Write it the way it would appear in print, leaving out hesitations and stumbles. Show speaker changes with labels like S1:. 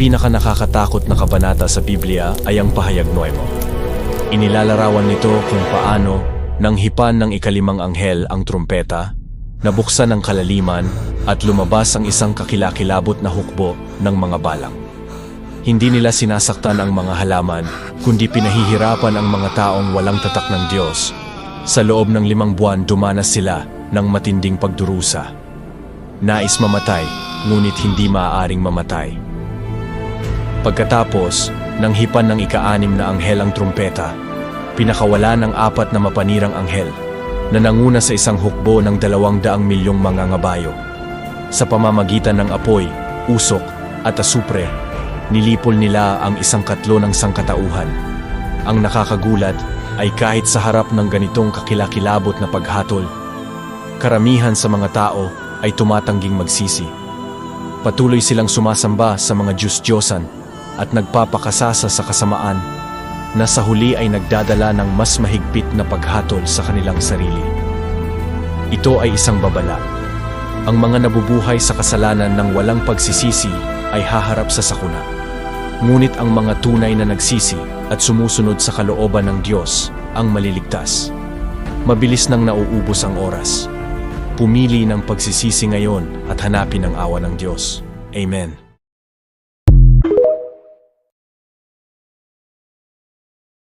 S1: pinakanakakatakot na kabanata sa Biblia ay ang Pahayag Nuevo. Inilalarawan nito kung paano nang hipan ng ikalimang anghel ang trumpeta, nabuksan ang kalaliman at lumabas ang isang kakilakilabot na hukbo ng mga balang. Hindi nila sinasaktan ang mga halaman, kundi pinahihirapan ang mga taong walang tatak ng Diyos. Sa loob ng 5 buwan dumanas sila ng matinding pagdurusa. Nais mamatay, ngunit hindi maaaring mamatay. Pagkatapos, nang hipan ng ika-6 na anghel ang trumpeta, pinakawala ng 4 na mapanirang anghel na nanguna sa isang hukbo ng 200 milyong mga ngabayo. Sa pamamagitan ng apoy, usok at asupre, nilipol nila ang 1/4 ng sangkatauhan. Ang nakakagulat ay kahit sa harap ng ganitong kakilakilabot na paghatol, karamihan sa mga tao ay tumatangging magsisi. Patuloy silang sumasamba sa mga Diyos-Diyosan at nagpapakasasa sa kasamaan na sa huli ay nagdadala ng mas mahigpit na paghatol sa kanilang sarili. Ito ay isang babala. Ang mga nabubuhay sa kasalanan ng walang pagsisisi ay haharap sa sakuna. Ngunit ang mga tunay na nagsisi at sumusunod sa kalooban ng Diyos ang maliligtas. Mabilis nang nauubos ang oras. Pumili ng pagsisisi ngayon at hanapin ang awa ng Diyos. Amen.